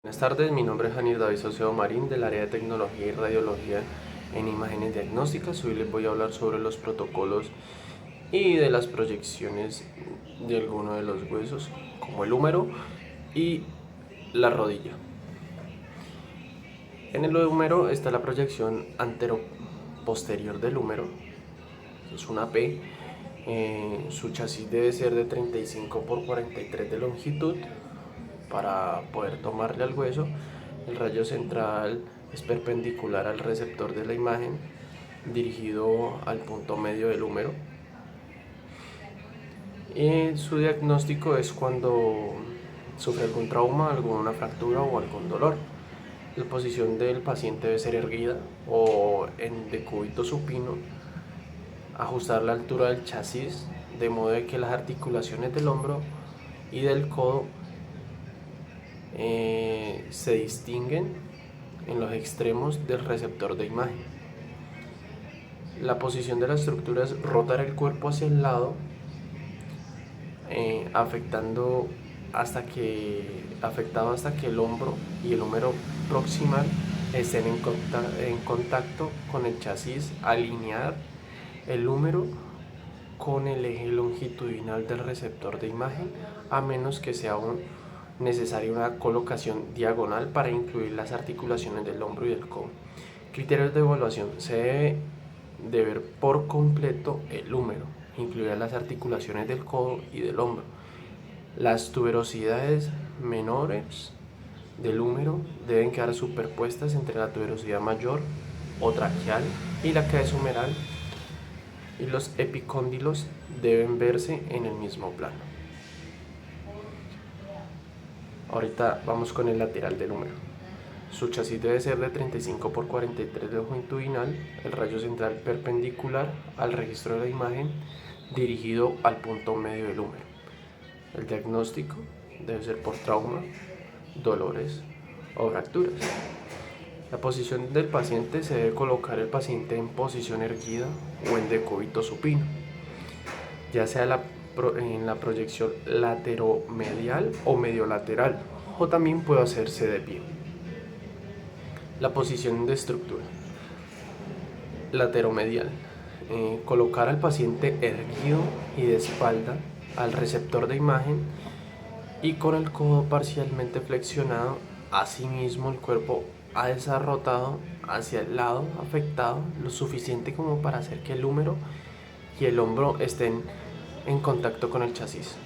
Buenas tardes, mi nombre es Janir David Saucedo Marín del área de tecnología y radiología en imágenes diagnósticas. Hoy les voy a hablar sobre los protocolos y de las proyecciones de alguno de los huesos, como el húmero y la rodilla. En el húmero está la proyección antero-posterior del húmero, es una P. Su chasis debe ser de 35 por 43 de longitud para poder tomarle al hueso. El rayo central es perpendicular al receptor de la imagen, dirigido al punto medio del húmero. Su diagnóstico es cuando sufre algún trauma, alguna fractura o algún dolor. La posición del paciente debe ser erguida o en decúbito supino. Ajustar la altura del chasis de modo de que las articulaciones del hombro y del codo se distinguen en los extremos del receptor de imagen. La posición de la estructura es rotar el cuerpo hacia el lado, afectado hasta que el hombro y el húmero proximal estén en contacto con el chasis. Alinear el húmero con el eje longitudinal del receptor de imagen, a menos que sea necesaria una colocación diagonal para incluir las articulaciones del hombro y del codo. Criterios de evaluación: se debe de ver por completo el húmero, incluir las articulaciones del codo y del hombro. Las tuberosidades menores del húmero deben quedar superpuestas entre la tuberosidad mayor o traqueal y la que es humeral, y los epicóndilos deben verse en el mismo plano. Ahorita vamos con el lateral del húmero. Su chasis debe ser de 35 por 43 de longitudinal, el rayo central perpendicular al registro de la imagen, dirigido al punto medio del húmero. El diagnóstico debe ser por trauma, dolores o fracturas. La posición del paciente: se debe colocar el paciente en posición erguida o en decúbito supino, ya sea en la proyección lateromedial o mediolateral, o también puede hacerse de pie. La posición de estructura: lateromedial. Colocar al paciente erguido y de espalda al receptor de imagen y con el codo parcialmente flexionado. Asimismo, el cuerpo ha desarrotado hacia el lado afectado lo suficiente como para hacer que el húmero y el hombro estén en contacto con el chasis.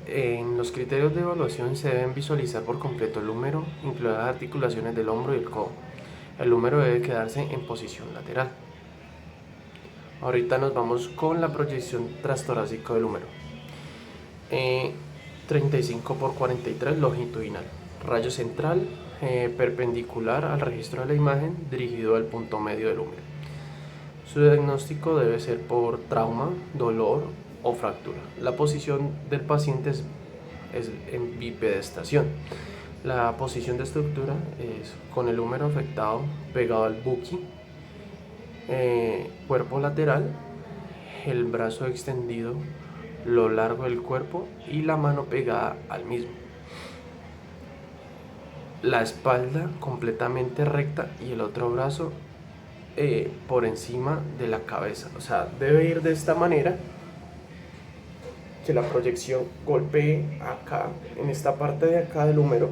En los criterios de evaluación se deben visualizar por completo el húmero, incluidas las articulaciones del hombro y el codo. El húmero debe quedarse en posición lateral. Ahorita nos vamos con la proyección transtorácica del húmero. 35 por 43 longitudinal, rayo central perpendicular al registro de la imagen, dirigido al punto medio del húmero. Su diagnóstico debe ser por trauma, dolor o fractura. La posición del paciente es en bipedestación. La posición de estructura es con el húmero afectado pegado al buki, cuerpo lateral, el brazo extendido lo largo del cuerpo y la mano pegada al mismo. La espalda completamente recta y el otro brazo por encima de la cabeza. O sea, debe ir de esta manera, que la proyección golpee acá, en esta parte de acá del húmero,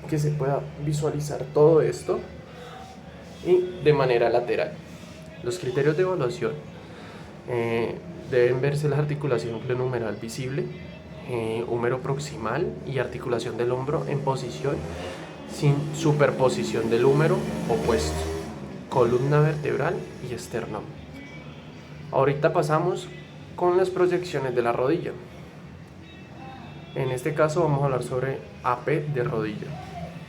que se pueda visualizar todo esto, y de manera lateral. Los criterios de evaluación: deben verse la articulación glenohumeral visible, húmero proximal y articulación del hombro en posición sin superposición del húmero opuesto, columna vertebral y esternón. Ahorita pasamos con las proyecciones de la rodilla. En este caso vamos a hablar sobre AP de rodilla.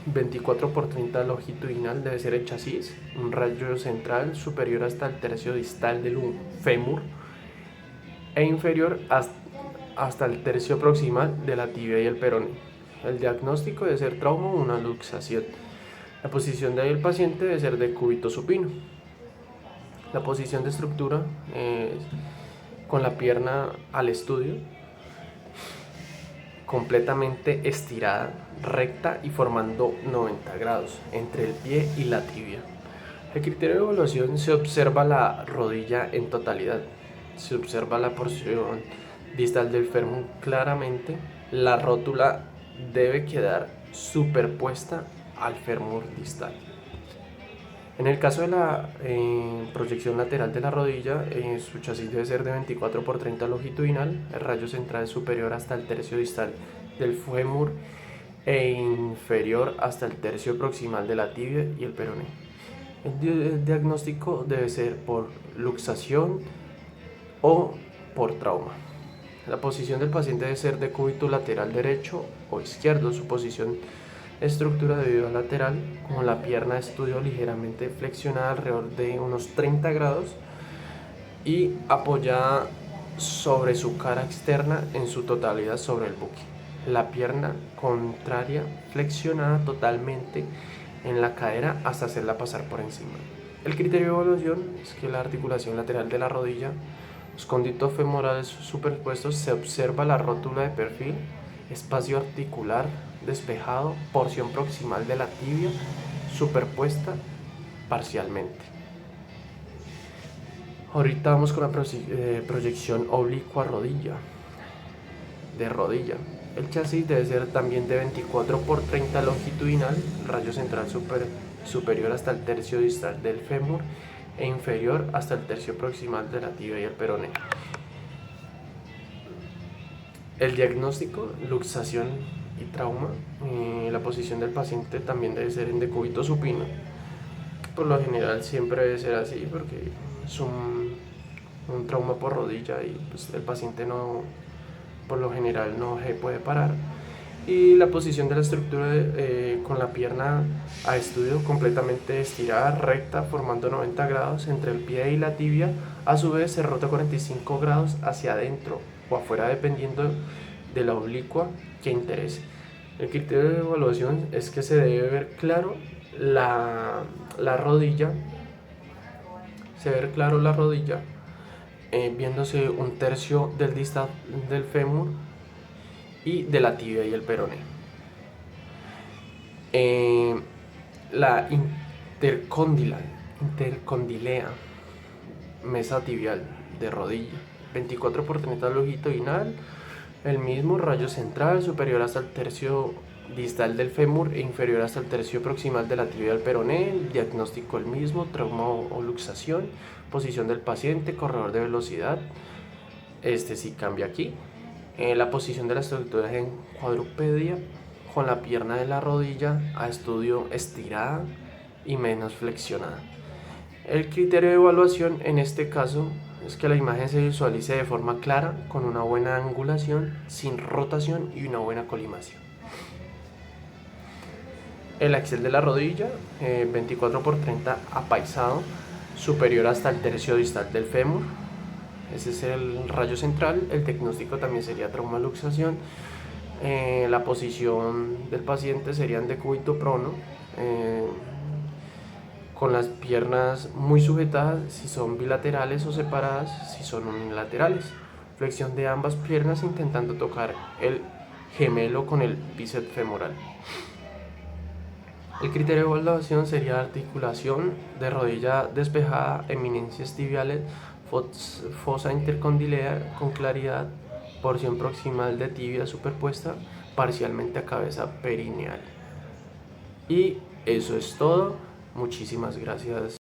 24 por 30 longitudinal debe ser el chasis, un rayo central superior hasta el tercio distal del fémur e inferior hasta el tercio proximal de la tibia y el peroné. El diagnóstico debe ser trauma o una luxación. La posición del paciente debe ser de cúbito supino. La posición de estructura es con la pierna al estudio, completamente estirada, recta y formando 90 grados entre el pie y la tibia. El criterio de evaluación: se observa la rodilla en totalidad, se observa la porción distal del fémur claramente, la rótula debe quedar superpuesta al fémur distal. En el caso de la proyección lateral de la rodilla, su chasis debe ser de 24 por 30 longitudinal, el rayo central es superior hasta el tercio distal del fémur e inferior hasta el tercio proximal de la tibia y el peroné. El diagnóstico debe ser por luxación o por trauma. La posición del paciente debe ser de cúbito lateral derecho o izquierdo. Su posición estructura debido al lateral, con la pierna de estudio ligeramente flexionada alrededor de unos 30 grados y apoyada sobre su cara externa en su totalidad sobre el buque. La pierna contraria flexionada totalmente en la cadera hasta hacerla pasar por encima. El criterio de evaluación es que la articulación lateral de la rodilla, los cónditos femorales superpuestos, se observa la rótula de perfil, espacio articular despejado, porción proximal de la tibia superpuesta parcialmente. Ahorita vamos con la proyección oblicua de rodilla. El chasis debe ser también de 24 por 30 longitudinal, rayo central superior hasta el tercio distal del fémur e inferior hasta el tercio proximal de la tibia y el peroné. El diagnóstico: luxación y trauma. La posición del paciente también debe ser en decúbito supino. Por lo general siempre debe ser así porque es un trauma por rodilla y pues el paciente no, por lo general no se puede parar. Y la posición de la estructura con la pierna a estudio completamente estirada, recta, formando 90 grados entre el pie y la tibia. A su vez se rota 45 grados hacia adentro o afuera dependiendo de la oblicua que interese. El criterio de evaluación es que se debe ver claro la rodilla, viéndose un tercio del distal del fémur y de la tibia y el peroné. La intercondilea mesatibial de rodilla, 24 por 30 longitudinal, el mismo rayo central superior hasta el tercio distal del fémur e inferior hasta el tercio proximal de la tibia del peroné. El diagnóstico: el mismo, trauma o luxación. Posición del paciente: corredor de velocidad, sí cambia aquí. La posición de la estructura es en cuadrupedia, con la pierna de la rodilla a estudio estirada y menos flexionada. El criterio de evaluación en este caso es que la imagen se visualice de forma clara, con una buena angulación, sin rotación y una buena colimación. El axel de la rodilla, 24 por 30 apaisado, superior hasta el tercio distal del fémur. Ese es el rayo central. El diagnóstico también sería trauma luxación. La posición del paciente sería en decúbito prono, con las piernas muy sujetadas si son bilaterales o separadas si son unilaterales. Flexión de ambas piernas intentando tocar el gemelo con el bíceps femoral. El criterio de evaluación sería articulación de rodilla despejada, eminencias tibiales, fosa intercondilea con claridad, porción proximal de tibia superpuesta parcialmente a cabeza perineal. Y eso es todo. Muchísimas gracias.